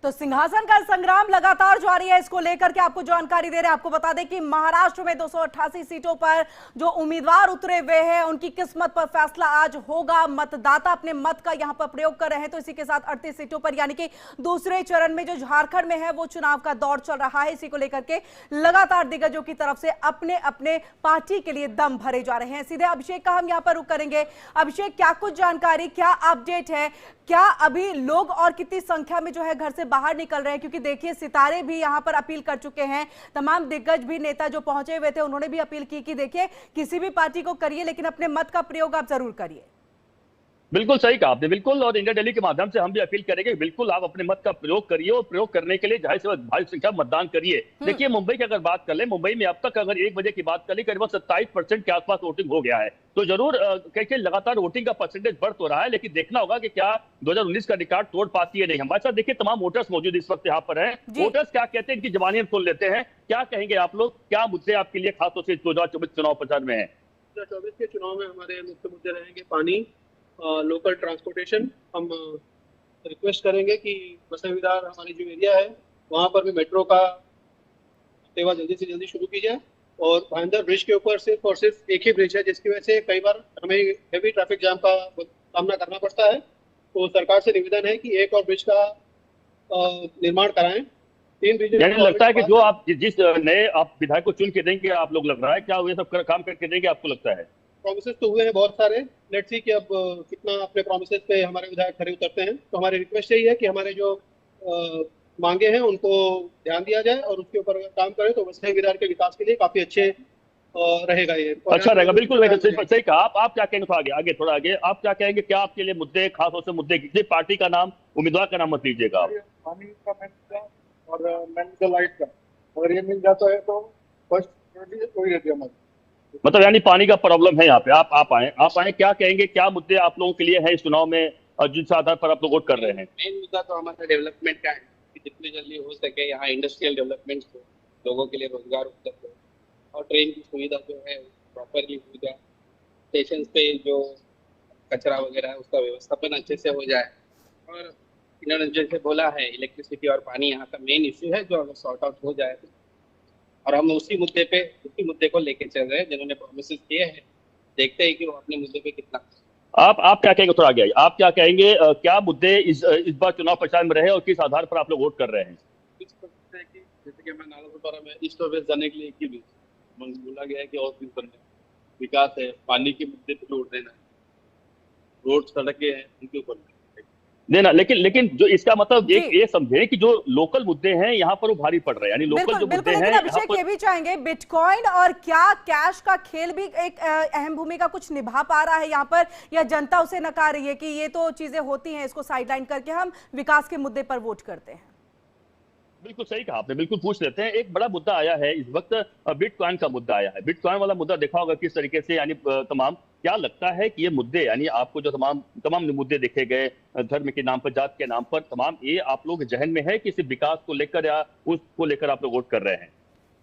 तो सिंहासन का संग्राम लगातार जारी है, इसको लेकर के आपको जानकारी दे रहे हैं। आपको बता दें कि महाराष्ट्र में 288 सीटों पर जो उम्मीदवार उतरे हुए हैं उनकी किस्मत पर फैसला आज होगा। मतदाता अपने मत का यहां पर प्रयोग कर रहे हैं। तो इसी के साथ 38 सीटों पर यानी कि दूसरे चरण में जो झारखंड में है वो चुनाव का दौर चल रहा है। इसी को लेकर के लगातार दिग्गजों की तरफ से अपने अपने पार्टी के लिए दम भरे जा रहे हैं। सीधे अभिषेक का हम यहां पर रुख करेंगे। अभिषेक, क्या कुछ जानकारी, क्या अपडेट है, क्या अभी लोग और कितनी संख्या में जो है घर से बाहर निकल रहे हैं? क्योंकि देखिए सितारे भी यहां पर अपील कर चुके हैं, तमाम दिग्गज भी, नेता जो पहुंचे हुए थे उन्होंने भी अपील की कि देखिए किसी भी पार्टी को करिए लेकिन अपने मत का प्रयोग आप जरूर करिए। बिल्कुल सही कहा आपने, बिल्कुल। और इंडिया डेली के माध्यम से हम भी अपील करेंगे, बिल्कुल आप अपने मत का प्रयोग करिए और प्रयोग करने के लिए जाहिर से भारी संख्या में मतदान करिए। देखिए मुंबई की अगर बात कर ले, मुंबई में अब तक अगर 1 बजे की बात कर ले करीबन 27% के आसपास वोटिंग हो गया है। तो जरूर कैसे लगातार वोटिंग का परसेंटेज बढ़ तो रहा है, लेकिन देखना होगा कि क्या 2019 का रिकॉर्ड तोड़ पाती है नहीं। हमारे साथ देखिए तमाम वोटर्स मौजूद इस वक्त यहाँ पर है। वोटर्स क्या कहते हैं, इनकी जबानी हम सुन लेते हैं। क्या कहेंगे आप लोग, क्या मुद्दे आपके लिए खासतौर से 2024 चुनाव प्रचार में है? 2024 के चुनाव में हमारे मुख्य मुद्दे रहेंगे पानी, लोकल ट्रांसपोर्टेशन। हम रिक्वेस्ट करेंगे कि मसला विदार हमारी जो एरिया है वहाँ पर भी मेट्रो का सेवा जल्दी से जल्दी शुरू की जाए। और भाईंदर ब्रिज के ऊपर सिर्फ और सिर्फ एक ही ब्रिज है, जिसकी वजह से कई बार हमें हेवी ट्रैफिक जाम का सामना करना पड़ता है। तो सरकार से निवेदन है कि एक और ब्रिज का निर्माण कराएं। 3 ब्रिज यानी लगता है कि जो आप जिस नए आप विधायक को चुन के देंगे, आप लोग लग रहा है क्या ये सब काम करके देंगे, आपको लगता है? प्रोमिसेस तो हुए हैं बहुत सारे, लेट्स सी कि अब कितना अपने प्रोमिसेस पे हमारे विधायक खरे उतरते हैं। तो हमारी रिक्वेस्ट यही है कि हमारे जो मांगे हैं उनको ध्यान दिया जाए और उसके ऊपर अगर काम करें तो वसई विरार के विकास के लिए काफी अच्छे रहेगा। ये अच्छा रहेगा, बिल्कुल सही कहा। आप क्या कहेंगे, आगे आगे थोड़ा आगे आप क्या कहेंगे, क्या आपके लिए मुद्दे, खास तौर से मुद्दे किसी पार्टी का नाम, उम्मीदवार का नाम मत लीजिएगा आप। पानी का मुद्दा और मेन लाइट का अगर ये मिल जाता है तो फर्स्ट कोई रहती है। मतलब यानी पानी का प्रॉब्लम है यहाँ पे। आप आए क्या कहेंगे, क्या मुद्दे आप लोगों के लिए है इस चुनाव में और जिस आधार पर आप लोग वोट कर रहे हैं? मेन मुद्दा तो हमारा डेवलपमेंट का है कि जितनी जल्दी हो सके यहाँ इंडस्ट्रियल डेवलपमेंट हो, लोगों के लिए रोजगार उपलब्ध हो और ट्रेन की सुविधा जो है प्रॉपरली हो जाए। स्टेशन पे जो कचरा वगैरह है उसका व्यवस्थापन अच्छे से हो जाए। और इन्होंने जैसे बोला है इलेक्ट्रिसिटी और पानी यहाँ का मेन इश्यू है, जो अगर सॉर्ट आउट हो जाए और हम उसी मुद्दे को लेके चल रहे हैं जिन्होंने प्रोमिसेस किए हैं। देखते हैं कि वो अपने मुद्दे पे कितना। आप क्या कहेंगे, थोड़ा आगे आइए। आप क्या कहेंगे, क्या मुद्दे इस बार चुनाव प्रचार में रहे और किस आधार पर आप लोग वोट कर रहे हैं? जैसे कि हमारे नालासोपारा में ईस्ट और वेस्ट जाने के लिए एक ही ब्रिज बोला गया है कि और दिन करना विकास है, पानी के मुद्दे पे जोर देना है, रोड सड़कें हैं उनके ऊपर देना। लेकिन जो इसका मतलब ये समझे कि जो लोकल मुद्दे हैं यहाँ पर वो भारी पड़ रहे हैं, यानी लोकल जो मुद्दे हैं। अभिषेक ये भी चाहेंगे बिटकॉइन और क्या कैश का खेल भी एक अहम भूमिका कुछ निभा पा रहा है यहाँ पर, या जनता उसे नकार रही है कि ये तो चीजें होती हैं, इसको साइडलाइन करके हम विकास के मुद्दे पर वोट करते हैं? बिल्कुल सही कहा आपने, बिल्कुल पूछ लेते हैं। एक बड़ा मुद्दा आया है इस वक्त, बिटकॉइन का मुद्दा आया है। बिटकॉइन वाला मुद्दा देखा होगा किस तरीके से, यानी तमाम क्या लगता है कि ये मुद्दे, यानी आपको जो तमाम मुद्दे देखे गए, धर्म के नाम पर, जात के नाम पर, तमाम ये आप लोग जहन में है कि सिर्फ विकास को लेकर या उसको लेकर आप लोग वोट कर रहे हैं?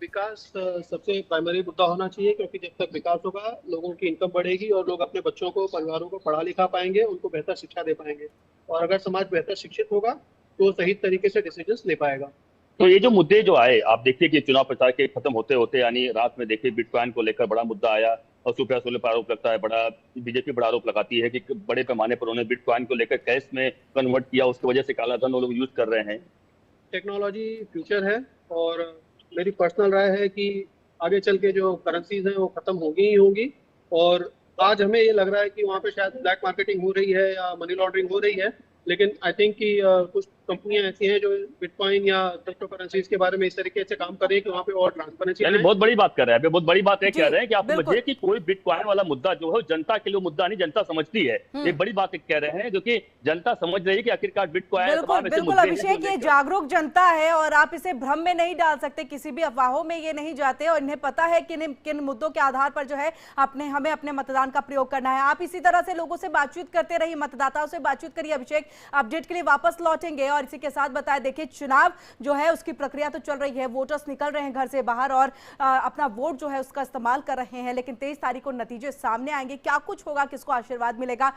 विकास सबसे प्राइमरी मुद्दा होना चाहिए, क्योंकि जब तक विकास होगा लोगों की इनकम बढ़ेगी और लोग अपने बच्चों को, परिवारों को पढ़ा लिखा पाएंगे, उनको बेहतर शिक्षा दे पाएंगे। और अगर समाज बेहतर शिक्षित होगा तो सही तरीके से डिसीजंस ले पाएगा। तो ये जो मुद्दे जो आए, आप देखिए कि चुनाव प्रचार के खत्म होते होते, यानी रात में देखिए बिटकॉइन को लेकर बड़ा मुद्दा आया और सुप्रिया सुले पर आरोप लगता है, बीजेपी बड़ा आरोप लगाती है कि बड़े पैमाने पर उन्होंने बिटकॉइन को लेकर कैश में कन्वर्ट किया, उसकी वजह से काला धन वो लोग यूज कर रहे हैं। टेक्नोलॉजी फ्यूचर है और मेरी पर्सनल राय है कि आगे चल के जो करेंसीज हैं वो खत्म होंगी ही होंगी। और आज हमें ये लग रहा है कि वहाँ पे शायद ब्लैक मार्केटिंग हो रही है या मनी लॉन्ड्रिंग हो रही है, लेकिन आई थिंक कि कुछ कंपनियां ऐसी हैं जो बिटकॉइन या क्रिप्टो करेंसीज के बारे में इस तरीके से काम कर रही है कि वहाँ पे और ट्रांसपेरेंसी। यानी बहुत बड़ी बात कर रहे हैं, बहुत बड़ी बात है, कह रहे हैं कि आप समझिए कि कोई बिटकॉइन वाला मुद्दा जो है जनता के लिए मुद्दा नहीं, जनता समझती है। एक बड़ी बात कह रहे हैं, जो कि जनता समझ रही है कि आखिरकार बिटकॉइन। बिल्कुल अभिषेक, ये जागरूक जनता है और आप इसे भ्रम में नहीं डाल सकते, किसी भी अफवाहों में ये नहीं जाते और इन्हें पता है किन मुद्दों के आधार पर जो है हमें अपने मतदान का प्रयोग करना है। आप इसी तरह से लोगों से बातचीत करते रहिए, मतदाताओं से बातचीत करिए। अभिषेक, अपडेट के लिए वापस लौटेंगे और इसी के साथ बताया, देखिए चुनाव जो है उसकी प्रक्रिया तो चल रही है, वोटर्स निकल रहे हैं घर से बाहर और अपना वोट जो है उसका इस्तेमाल कर रहे हैं, लेकिन 23 तारीख को नतीजे सामने आएंगे। क्या कुछ होगा, किसको आशीर्वाद मिलेगा,